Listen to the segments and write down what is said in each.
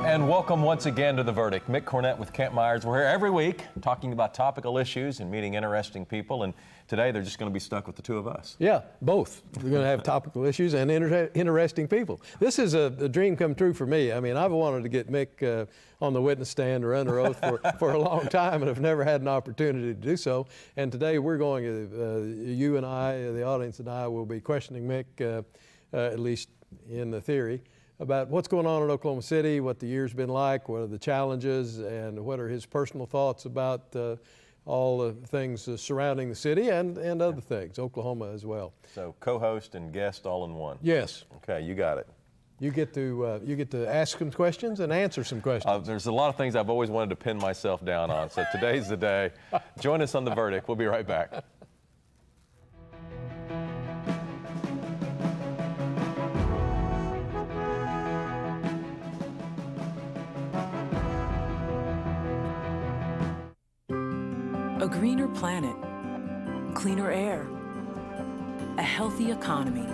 And welcome once again to The Verdict. Mick Cornett with Kent Myers. We're here every week talking about topical issues and meeting interesting people. And today they're just going to be stuck with the two of us. Yeah, both. We're going to have topical issues and interesting people. This is a dream come true for me. I mean, I've wanted to get Mick on the witness stand or under oath for a long time, and have never had an opportunity to do so. And today we're going to, you and I, the audience and I, will be questioning Mick, at least in the theory, about what's going on in Oklahoma City, what the year's been like, what are the challenges, and what are his personal thoughts about all the things surrounding the city and other things, Oklahoma as well. So co-host and guest all in one. Yes. Okay, you got it. You get to ask some questions and answer some questions. There's a lot of things I've always wanted to pin myself down on, so today's the day. Join us on The Verdict. We'll be right back. A greener planet, cleaner air, a healthy economy,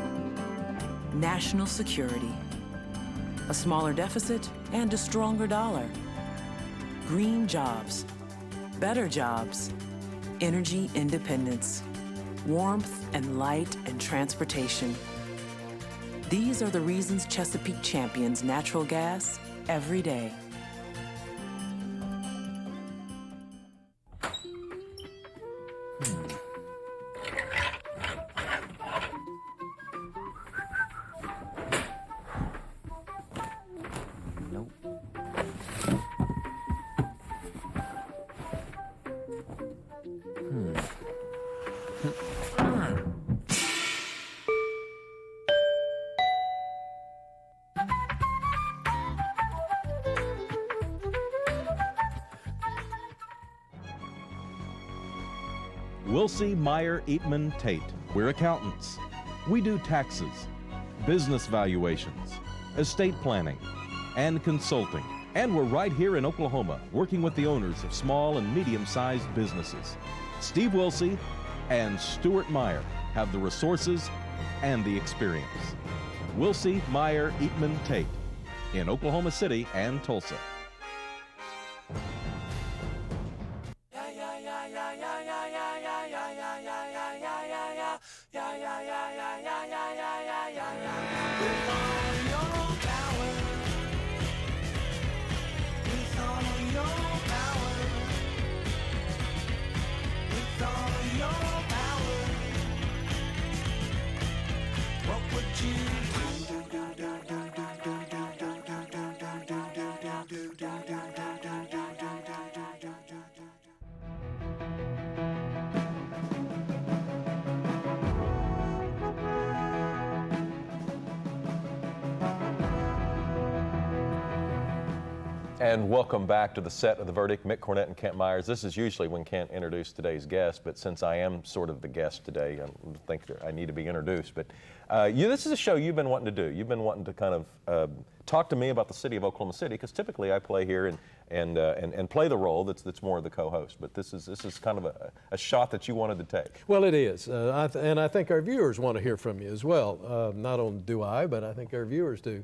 national security, a smaller deficit and a stronger dollar, green jobs, better jobs, energy independence, warmth and light and transportation. These are the reasons Chesapeake champions natural gas every day. Wilsey, Meyer, Eatman, Tate. We're accountants. We do taxes, business valuations, estate planning, and consulting. And we're right here in Oklahoma, working with the owners of small and medium-sized businesses. Steve Wilsey and Stuart Meyer have the resources and the experience. Wilsey, Meyer, Eatman, Tate in Oklahoma City and Tulsa. And welcome back to the set of The Verdict. Mick Cornett and Kent Myers. This is usually when Kent introduced today's guest, but since I am sort of the guest today, I think I need to be introduced. But this is a show you've been wanting to do. You've been wanting to kind of talk to me about the city of Oklahoma City, because typically I play here and play the role that's more of the co-host. But this is kind of a shot that you wanted to take. Well, it is, and I think our viewers want to hear from you as well. Not only do I, but I think our viewers do.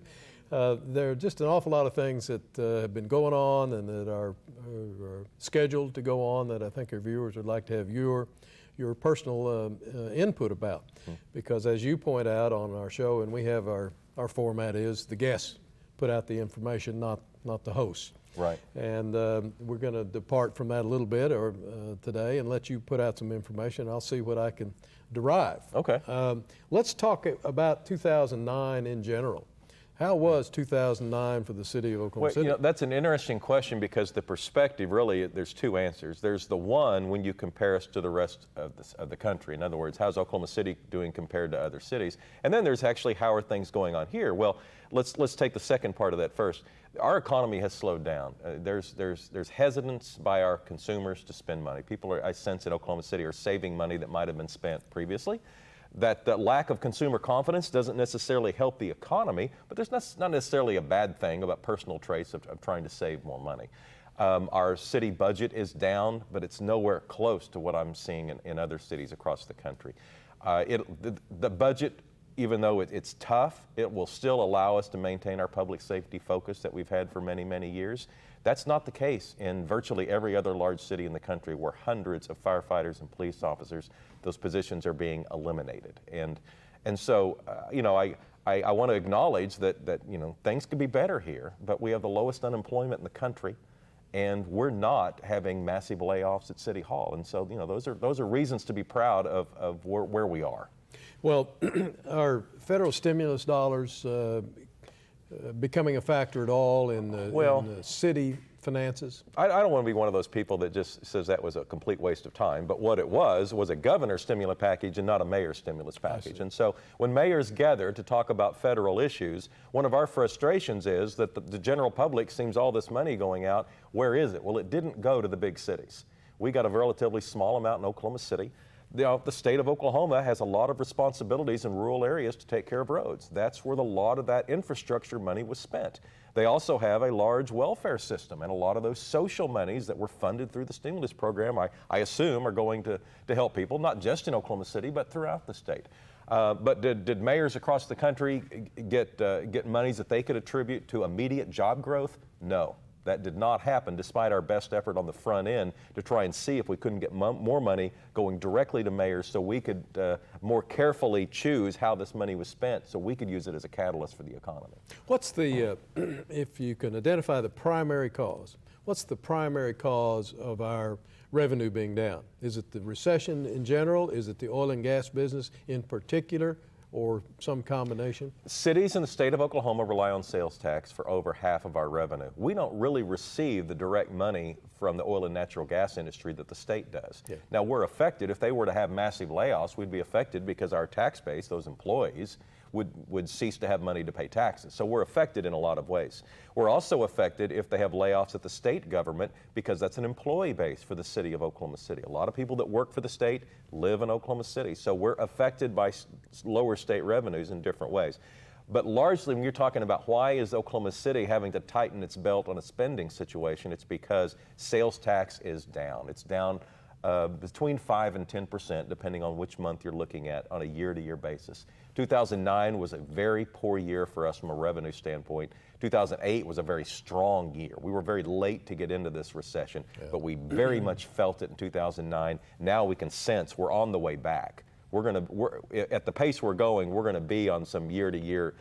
There are just an awful lot of things that have been going on and that are scheduled to go on that I think our viewers would like to have your personal input about. Because as you point out on our show, and we have our format is the guests put out the information, not the hosts. Right. And we're going to depart from that a little bit today and let you put out some information. I'll see what I can derive. Okay. Let's talk about 2009 in general. How was 2009 for the city of Oklahoma City? That's an interesting question, because the perspective, really, there's two answers. There's the one when you compare us to the rest of the country. In other words, how's Oklahoma City doing compared to other cities? And then there's actually how are things going on here? Well, let's take the second part of that first. Our economy has slowed down. There's hesitance by our consumers to spend money. People I sense in Oklahoma City are saving money that might have been spent previously. That lack of consumer confidence doesn't necessarily help the economy, but there's not necessarily a bad thing about personal traits of trying to save more money. Our city budget is down, but it's nowhere close to what I'm seeing in other cities across the country. The budget even though it's tough, it will still allow us to maintain our public safety focus that we've had for many, many years. That's not the case in virtually every other large city in the country where hundreds of firefighters and police officers, those positions are being eliminated. And so, you know, I want to acknowledge that you know, things could be better here, but we have the lowest unemployment in the country, and we're not having massive layoffs at City Hall. And so, you know, those are reasons to be proud of where we are. Well, are federal stimulus dollars becoming a factor at all in the city finances? I don't want to be one of those people that just says that was a complete waste of time, but what it was a governor's stimulus package and not a mayor's stimulus package. And so when mayors gather to talk about federal issues, one of our frustrations is that the general public sees all this money going out. Where is it? Well, it didn't go to the big cities. We got a relatively small amount in Oklahoma City. The state of Oklahoma has a lot of responsibilities in rural areas to take care of roads. That's where a lot of that infrastructure money was spent. They also have a large welfare system, and a lot of those social monies that were funded through the stimulus program, I assume, are going to help people, not just in Oklahoma City, but throughout the state. But did mayors across the country get monies that they could attribute to immediate job growth? No. That did not happen, despite our best effort on the front end to try and see if we couldn't get more money going directly to mayors so we could more carefully choose how this money was spent so we could use it as a catalyst for the economy. What's the, if you can identify the primary cause, what's the primary cause of our revenue being down? Is it the recession in general? Is it the oil and gas business in particular? Or some combination? Cities in the state of Oklahoma rely on sales tax for over half of our revenue. We don't really receive the direct money from the oil and natural gas industry that the state does. Yeah. Now, we're affected. If they were to have massive layoffs, we'd be affected because our tax base, those employees, would cease to have money to pay taxes. So we're affected in a lot of ways. We're also affected if they have layoffs at the state government because that's an employee base for the city of Oklahoma City. A lot of people that work for the state live in Oklahoma City. So we're affected by lower state revenues in different ways. But largely, when you're talking about why is Oklahoma City having to tighten its belt on a spending situation, it's because sales tax is down. It's down between 5 and 10%, depending on which month you're looking at on a year-to-year basis. 2009 was a very poor year for us from a revenue standpoint. 2008 was a very strong year. We were very late to get into this recession, but we very much felt it in 2009. Now we can sense we're on the way back. We're at the pace we're going, we're going to be on some year-to-year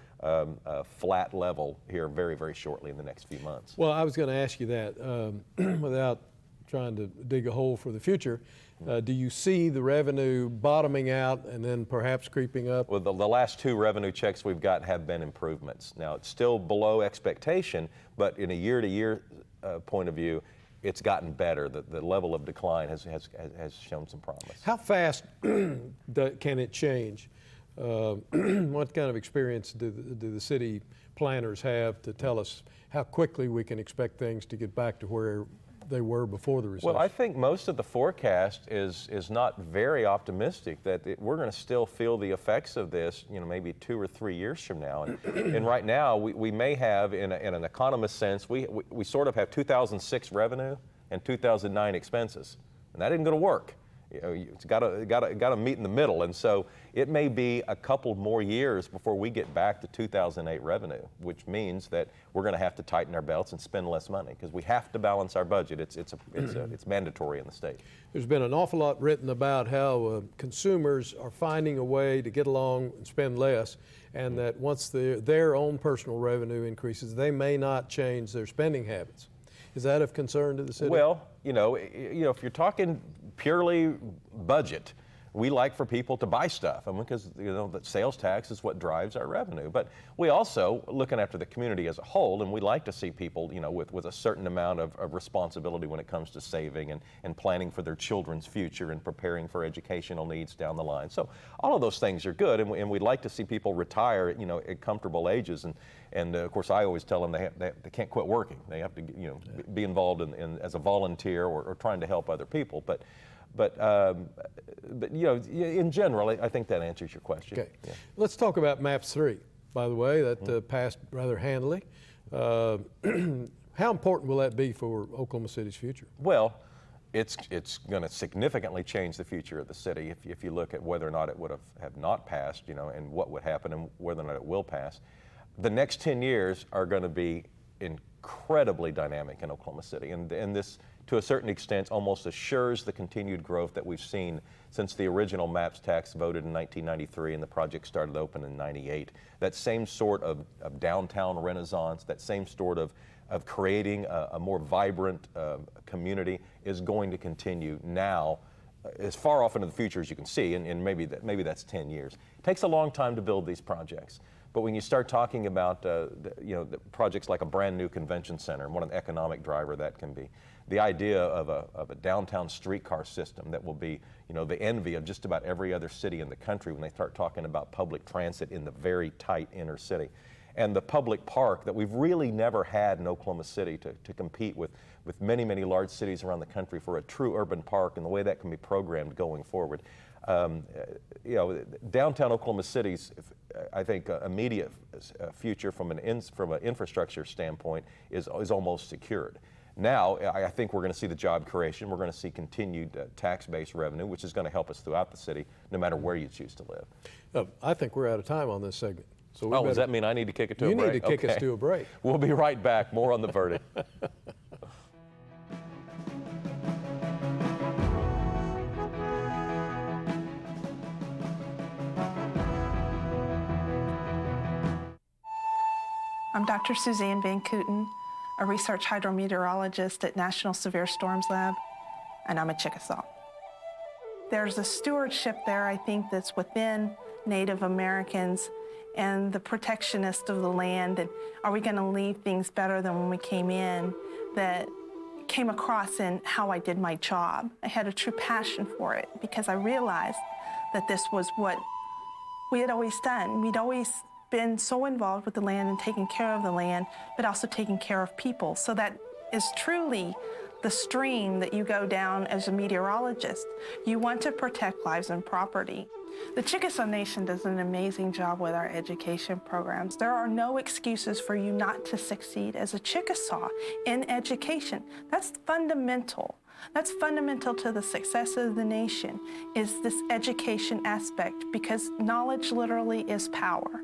flat level here very, very shortly in the next few months. Well, I was going to ask you that without trying to dig a hole for the future. Do you see the revenue bottoming out and then perhaps creeping up? Well, the last two revenue checks we've got have been improvements. Now, it's still below expectation, but in a year-to-year point of view, it's gotten better. The level of decline has shown some promise. How fast can it change? What kind of experience do the city planners have to tell us how quickly we can expect things to get back to where they were before the recession? Well, I think most of the forecast is not very optimistic that we're going to still feel the effects of this, you know, maybe 2 or 3 years from now. And right now, we may have, in an economist sense, we sort of have 2006 revenue and 2009 expenses, and that isn't going to work. You know, it's got to meet in the middle, and so it may be a couple more years before we get back to 2008 revenue, which means that we're going to have to tighten our belts and spend less money because we have to balance our budget. It's mandatory in the state. There's been an awful lot written about how consumers are finding a way to get along and spend less, and that once their own personal revenue increases, they may not change their spending habits. Is that of concern to the city? Well, you know, if you're talking purely budget, we like for people to buy stuff, because the sales tax is what drives our revenue. But we also looking after the community as a whole, and we like to see people, with a certain amount of responsibility when it comes to saving and planning for their children's future and preparing for educational needs down the line. So all of those things are good, and we'd like to see people retire, at comfortable ages. And of course, I always tell them they can't quit working. They have to, be involved in as a volunteer or trying to help other people. But in general, I think that answers your question. Okay. Yeah. Let's talk about MAPS 3, by the way. That passed rather handily. How important will that be for Oklahoma City's future? Well, it's going to significantly change the future of the city if you look at whether or not it would have not passed, you know, and what would happen and whether or not it will pass. The next 10 years are going to be incredibly dynamic in Oklahoma City, and this, to a certain extent, almost assures the continued growth that we've seen since the original MAPS tax voted in 1993 and the project started open in '98. That same sort of downtown renaissance, that same sort of creating a more vibrant community is going to continue now, as far off into the future as you can see, and maybe that's 10 years. It takes a long time to build these projects. But when you start talking about the projects like a brand new convention center and what an economic driver that can be, the idea of a downtown streetcar system that will be, you know, the envy of just about every other city in the country when they start talking about public transit in the very tight inner city, and the public park that we've really never had in Oklahoma City to compete with many, many large cities around the country for a true urban park and the way that can be programmed going forward. You know, downtown Oklahoma City's, I think, immediate future from an infrastructure standpoint is almost secured. Now, I think we're going to see the job creation. We're going to see continued tax-based revenue, which is going to help us throughout the city, no matter where you choose to live. I think we're out of time on this segment. So does that mean I need to kick it to a break? You need to kick us to a break. We'll be right back. More on The Verdict. I'm Dr. Suzanne Van Kooten, a research hydrometeorologist at National Severe Storms Lab, and I'm a Chickasaw. There's a stewardship there, I think, that's within Native Americans and the protectionist of the land, and are we going to leave things better than when we came in, that came across in how I did my job. I had a true passion for it because I realized that this was what we had always done. We'd always been so involved with the land and taking care of the land, but also taking care of people. So that is truly the stream that you go down as a meteorologist. You want to protect lives and property. The Chickasaw Nation does an amazing job with our education programs. There are no excuses for you not to succeed as a Chickasaw in education. That's fundamental. That's fundamental to the success of the nation, is this education aspect, because knowledge literally is power.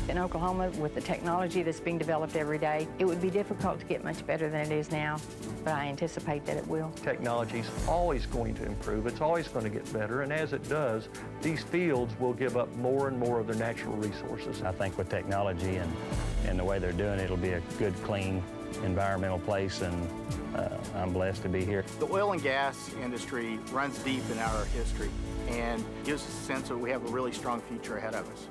In Oklahoma, with the technology that's being developed every day, it would be difficult to get much better than it is now, but I anticipate that it will. Technology is always going to improve. It's always going to get better, and as it does, these fields will give up more and more of their natural resources. I think with technology and the way they're doing it, it'll be a good, clean, environmental place, and I'm blessed to be here. The oil and gas industry runs deep in our history and gives us a sense that we have a really strong future ahead of us.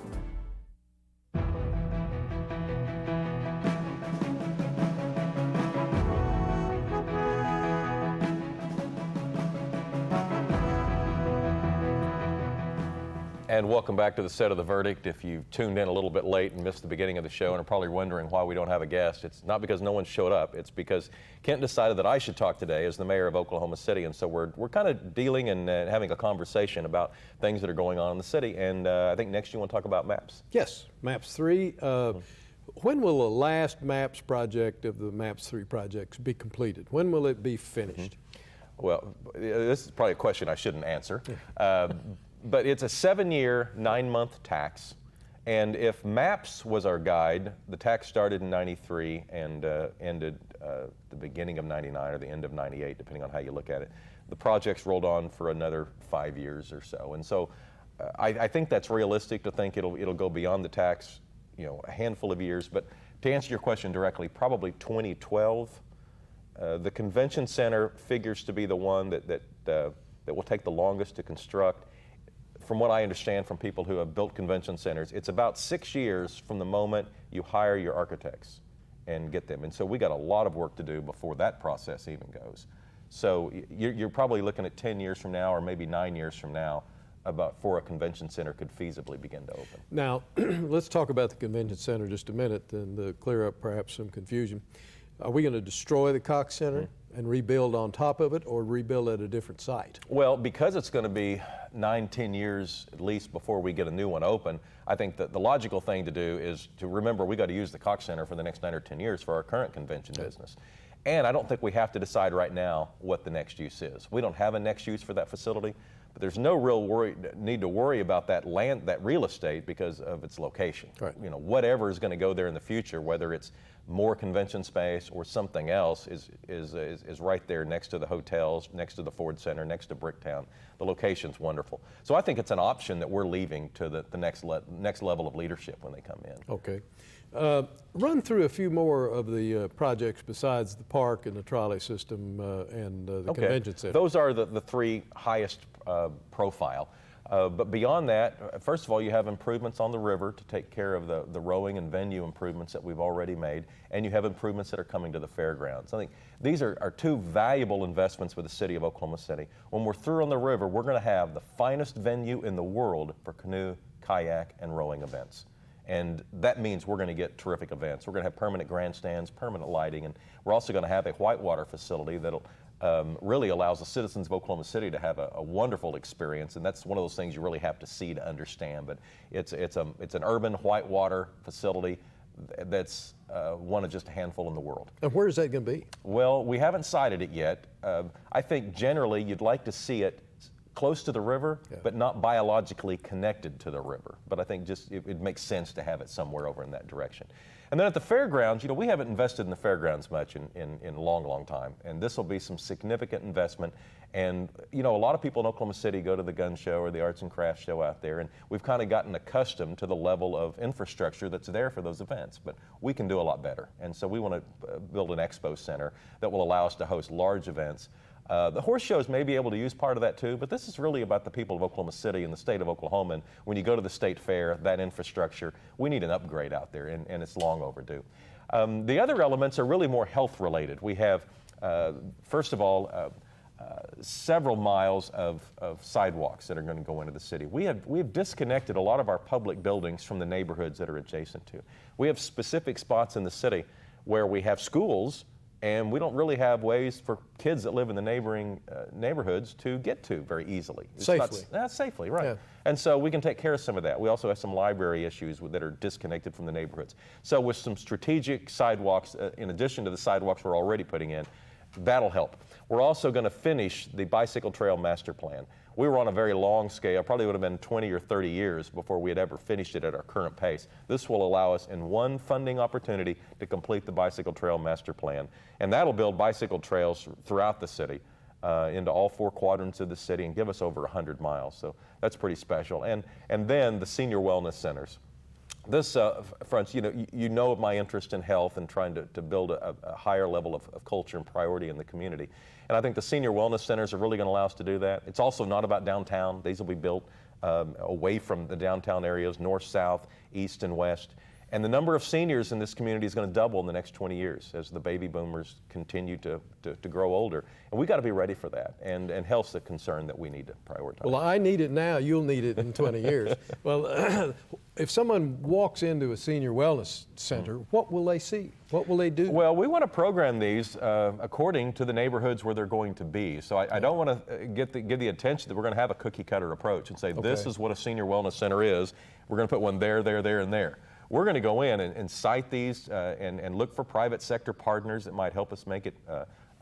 And welcome back to the set of The Verdict. If you tuned in a little bit late and missed the beginning of the show and are probably wondering why we don't have a guest, it's not because no one showed up. It's because Kent decided that I should talk today as the mayor of Oklahoma City. And so we're kind of dealing and having a conversation about things that are going on in the city. And I think next you want to talk about MAPS. Yes, MAPS 3. When will the last MAPS project of the MAPS 3 projects be completed? When will it be finished? Well, this is probably a question I shouldn't answer. But it's a 7-year, 9-month tax. And if MAPS was our guide, the tax started in 93 and ended the beginning of 99 or the end of 98, depending on how you look at it. The project's rolled on for another 5 years or so. And so I think that's realistic to think it'll go beyond the tax, you know, a handful of years. But to answer your question directly, probably 2012. The convention center figures to be the one that will take the longest to construct. From what I understand from people who have built convention centers, it's about 6 years from the moment you hire your architects and get them. And so we got a lot of work to do before that process even goes. So you're probably looking at 10 years from now or maybe 9 years from now for a convention center could feasibly begin to open. Now, let's talk about the convention center just a minute and to clear up perhaps some confusion. Are we going to destroy the Cox Center and rebuild on top of it, or rebuild at a different site? Well, because it's going to be 9-10 years at least before we get a new one open, I think that the logical thing to do is to remember we got to use the Cox Center for the next 9 or 10 years for our current convention business. And I don't think we have to decide right now what the next use is. We don't have a next use for that facility, but there's no real need to worry about that land, that real estate, because of its location. Right. You know, whatever is going to go there in the future, whether it's more convention space or something else, is right there next to the hotels, next to the Ford Center, next to Bricktown. The location's wonderful. So I think it's an option that we're leaving to the next level of leadership when they come in. Okay. Run through a few more of the projects besides the park and the trolley system and the convention center. Those are the three highest profile. But beyond that, first of all, you have improvements on the river to take care of the rowing and venue improvements that we've already made, and you have improvements that are coming to the fairgrounds. I think these are two valuable investments for the city of Oklahoma City. When we're through on the river, we're going to have the finest venue in the world for canoe, kayak, and rowing events. And that means we're going to get terrific events. We're going to have permanent grandstands, permanent lighting, and we're also going to have a whitewater facility that'll really allows the citizens of Oklahoma City to have a wonderful experience, and that's one of those things you really have to see to understand. But it's an urban whitewater facility that's one of just a handful in the world. And where is that going to be? Well, we haven't sited it yet. I think generally you'd like to see it close to the river, but not biologically connected to the river. But I think just it makes sense to have it somewhere over in that direction. And then at the fairgrounds, you know, we haven't invested in the fairgrounds much in a long, long time. And this will be some significant investment. And, you know, a lot of people in Oklahoma City go to the gun show or the arts and crafts show out there, and we've kind of gotten accustomed to the level of infrastructure that's there for those events. But we can do a lot better. And so we want to build an expo center that will allow us to host large events. The horse shows may be able to use part of that too, but this is really about the people of Oklahoma City and the state of Oklahoma. And when you go to the state fair, that infrastructure, we need an upgrade out there, and it's long overdue. The other elements are really more health related. We have, first of all, several miles of sidewalks that are going to go into the city. We have disconnected a lot of our public buildings from the neighborhoods that are adjacent to. We have specific spots in the city where we have schools, and we don't really have ways for kids that live in the neighboring neighborhoods to get to very easily. Safely, right. Yeah. And so we can take care of some of that. We also have some library issues that are disconnected from the neighborhoods. So with some strategic sidewalks, in addition to the sidewalks we're already putting in, that'll help. We're also going to finish the bicycle trail master plan. We were on a very long scale, probably would have been 20 or 30 years before we had ever finished it at our current pace. This will allow us in one funding opportunity to complete the bicycle trail master plan. And that'll build bicycle trails throughout the city, into all four quadrants of the city, and give us over 100 miles. So that's pretty special. And then the senior wellness centers. This, Frantz, you know of my interest in health and trying to build a higher level of culture and priority in the community. And I think the senior wellness centers are really going to allow us to do that. It's also not about downtown. These will be built away from the downtown areas, north, south, east, and west. And the number of seniors in this community is going to double in the next 20 years as the baby boomers continue to grow older. And we've got to be ready for that. And health's a concern that we need to prioritize. Well, I need it now. You'll need it in 20 years. Well, if someone walks into a senior wellness center, what will they see? What will they do? Well, we want to program these according to the neighborhoods where they're going to be. So I don't want to give the attention that we're going to have a cookie cutter approach and say, this is what a senior wellness center is. We're going to put one there, and there. We're going to go in and cite these and look for private sector partners that might help us make it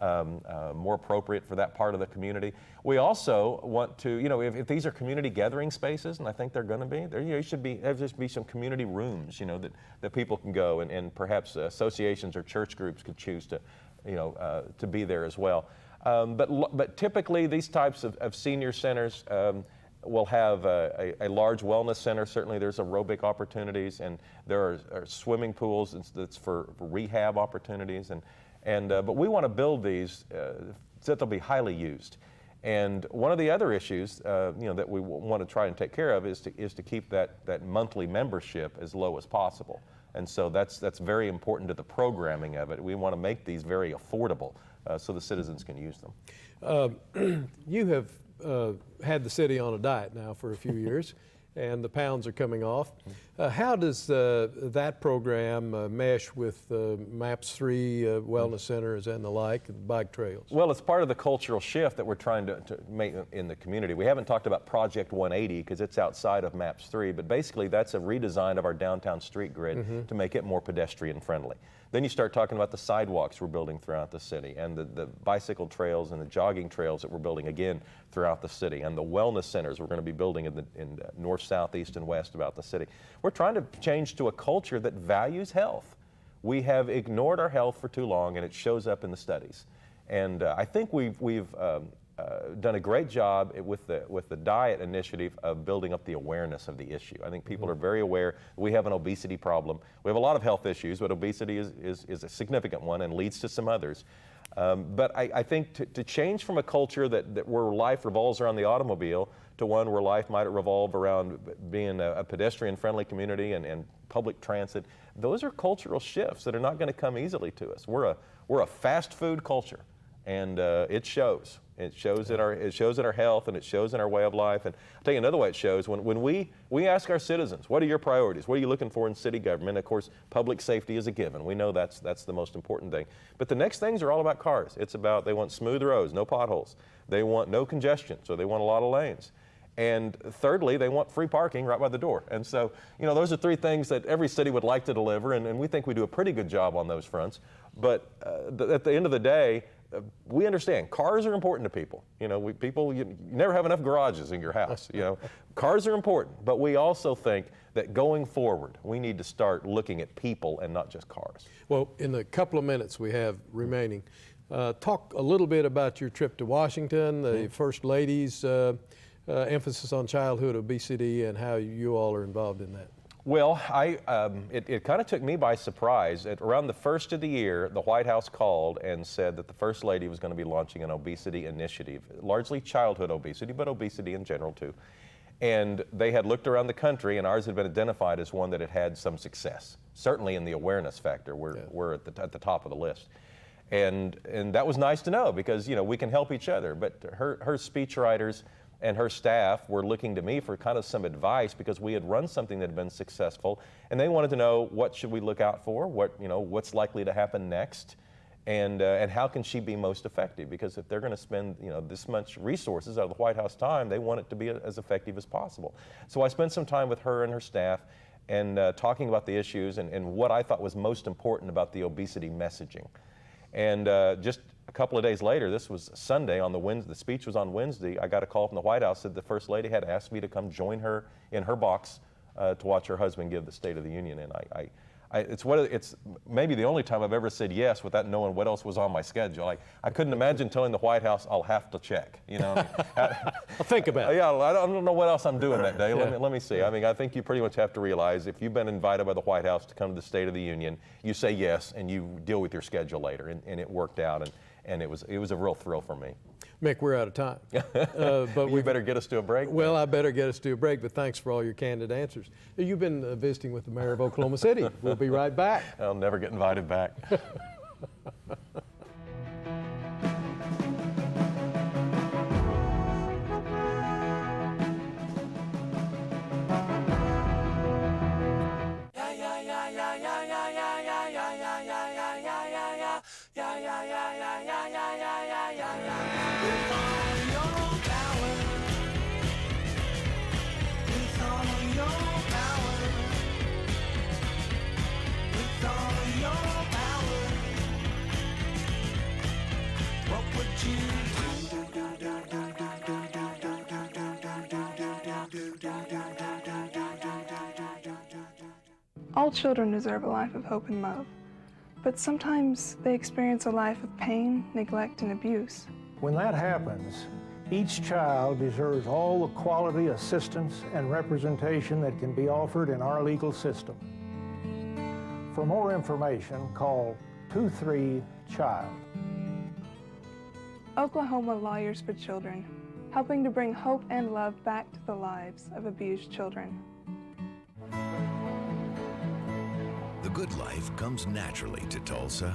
more appropriate for that part of the community. We also want to, if these are community gathering spaces, and I think they're going to be, there should be some community rooms, that people can go, and perhaps associations or church groups could choose to be there as well. But typically these types of senior centers we'll have a large wellness center. Certainly there's aerobic opportunities, and there are swimming pools that's for rehab opportunities. But we want to build these so that they'll be highly used. And one of the other issues that we want to try and take care of is to keep that monthly membership as low as possible. And so that's very important to the programming of it. We want to make these very affordable so the citizens can use them. You have had the city on a diet now for a few years, and the pounds are coming off. How does that program mesh with MAPS 3 wellness centers and the like, and bike trails? Well, it's part of the cultural shift that we're trying to make in the community. We haven't talked about Project 180 because it's outside of MAPS 3, but basically that's a redesign of our downtown street grid to make it more pedestrian friendly. Then you start talking about the sidewalks we're building throughout the city, and the bicycle trails and the jogging trails that we're building again throughout the city, and the wellness centers we're going to be building in north, south, east, and west about the city. We're trying to change to a culture that values health. We have ignored our health for too long, and it shows up in the studies. And I think we've done a great job with the diet initiative of building up the awareness of the issue. I think people are very aware we have an obesity problem. We have a lot of health issues, but obesity is a significant one and leads to some others. But I think to change from a culture that where life revolves around the automobile to one where life might revolve around being a pedestrian-friendly community and public transit, those are cultural shifts that are not going to come easily to us. We're a fast food culture, and it shows. It shows in our health, and it shows in our way of life. And I'll tell you another way it shows. When we ask our citizens, what are your priorities? What are you looking for in city government? Of course, public safety is a given. We know that's the most important thing. But the next things are all about cars. It's about they want smooth roads, no potholes. They want no congestion, so they want a lot of lanes. And thirdly, they want free parking right by the door. And so, those are three things that every city would like to deliver, and we think we do a pretty good job on those fronts. But at the end of the day, we understand cars are important to people. You never have enough garages in your house. Cars are important, but we also think that going forward, we need to start looking at people and not just cars. Well, in the couple of minutes we have remaining, talk a little bit about your trip to Washington, the First Lady's emphasis on childhood obesity, and how you all are involved in that. Well, it kind of took me by surprise. Around the first of the year, the White House called and said that the First Lady was going to be launching an obesity initiative, largely childhood obesity, but obesity in general too. And they had looked around the country, and ours had been identified as one that had some success. Certainly in the awareness factor, we're at the top of the list. And that was nice to know because, we can help each other. But her speechwriters and her staff were looking to me for kind of some advice because we had run something that had been successful, and they wanted to know what should we look out for, what's likely to happen next, and how can she be most effective? Because if they're going to spend this much resources out of the White House time, they want it to be as effective as possible. So I spent some time with her and her staff, and talking about the issues and what I thought was most important about the obesity messaging. And just a couple of days later, this was Sunday, on the Wednesday, the speech was on Wednesday, I got a call from the White House that the First Lady had asked me to come join her in her box to watch her husband give the State of the Union. And it's maybe the only time I've ever said yes without knowing what else was on my schedule. I couldn't imagine telling the White House, I'll have to check. I'll think about it. Yeah, I don't know what else I'm doing that day. Let me see. I think you pretty much have to realize if you've been invited by the White House to come to the State of the Union, you say yes and you deal with your schedule later. And it worked out, and it was a real thrill for me. Mick, we're out of time. But we better get us to a break. Well, I better get us to a break, but thanks for all your candid answers. You've been visiting with the mayor of Oklahoma City. We'll be right back. I'll never get invited back. All children deserve a life of hope and love, but sometimes they experience a life of pain, neglect, and abuse. When that happens, each child deserves all the quality assistance and representation that can be offered in our legal system. For more information, call 23-CHILD. Oklahoma Lawyers for Children, helping to bring hope and love back to the lives of abused children. The good life comes naturally to Tulsa,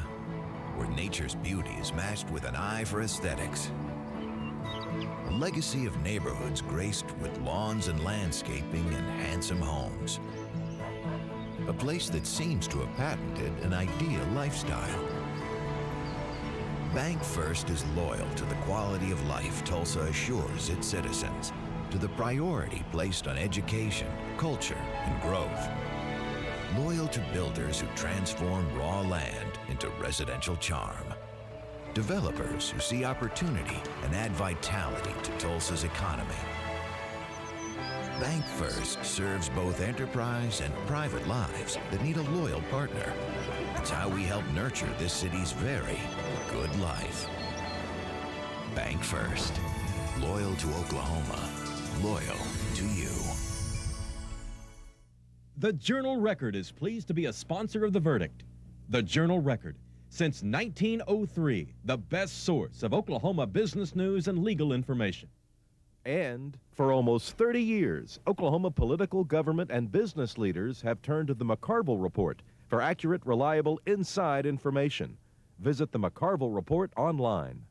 where nature's beauty is matched with an eye for aesthetics. A legacy of neighborhoods graced with lawns and landscaping and handsome homes. a place that seems to have patented an ideal lifestyle. Bank First is loyal to the quality of life Tulsa assures its citizens, to the priority placed on education, culture, and growth. Loyal to builders who transform raw land into residential charm. Developers who see opportunity and add vitality to Tulsa's economy. Bank First serves both enterprise and private lives that need a loyal partner. It's how we help nurture this city's very good life. Bank First. Loyal to Oklahoma. Loyal to you. The Journal-Record is pleased to be a sponsor of The Verdict. The Journal-Record, since 1903, the best source of Oklahoma business news and legal information. And for almost 30 years, Oklahoma political, government, and business leaders have turned to the McCarville Report for accurate, reliable, inside information. Visit the McCarville Report online.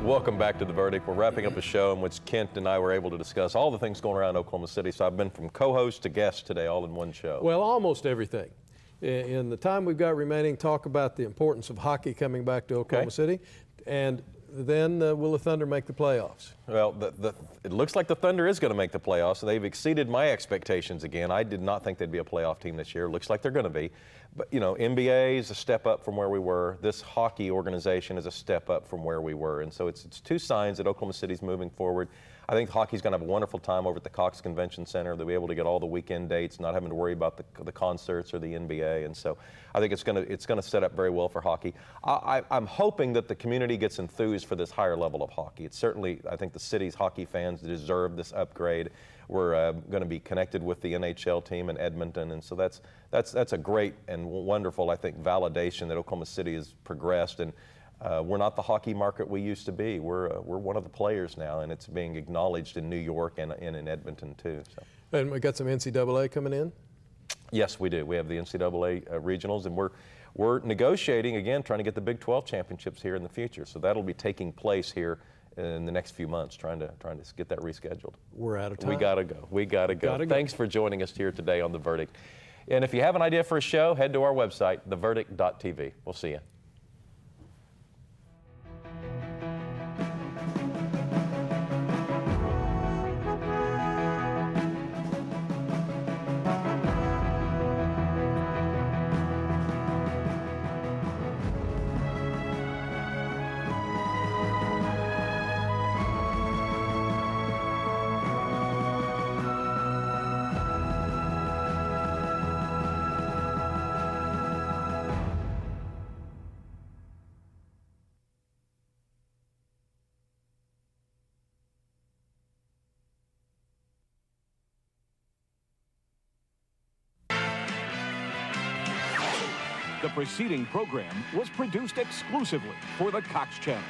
Welcome back to The Verdict. We're wrapping up a show in which Kent and I were able to discuss all the things going around Oklahoma City. So I've been from co-host to guest today, all in one show. Well, almost everything. In the time we've got remaining, talk about the importance of hockey coming back to Oklahoma City, and then will the Thunder make the playoffs? Well, it looks like the Thunder is going to make the playoffs. They've exceeded my expectations again. I did not think they'd be a playoff team this year. Looks like they're going to be. But, you know, NBA is a step up from where we were. This hockey organization is a step up from where we were. And so it's two signs that Oklahoma City's moving forward. I think hockey's going to have a wonderful time over at the Cox Convention Center. They'll be able to get all the weekend dates, not having to worry about the concerts or the NBA. And so I think it's going to set up very well for hockey. I'm hoping that the community gets enthused for this higher level of hockey. It's certainly, I think the city's hockey fans deserve this upgrade. We're going to be connected with the NHL team in Edmonton, and so that's a great and wonderful, I think, validation that Oklahoma City has progressed. And we're not the hockey market we used to be. We're one of the players now, and it's being acknowledged in New York and in Edmonton too. So. And we got some NCAA coming in? Yes, we do. We have the NCAA regionals, and we're negotiating again, trying to get the Big 12 championships here in the future. So that'll be taking place here in the next few months, trying to get that rescheduled. We're out of time. We gotta go. Thanks for joining us here today on The Verdict. And if you have an idea for a show, head to our website, theverdict.tv. We'll see you. The preceding program was produced exclusively for the Cox Channel.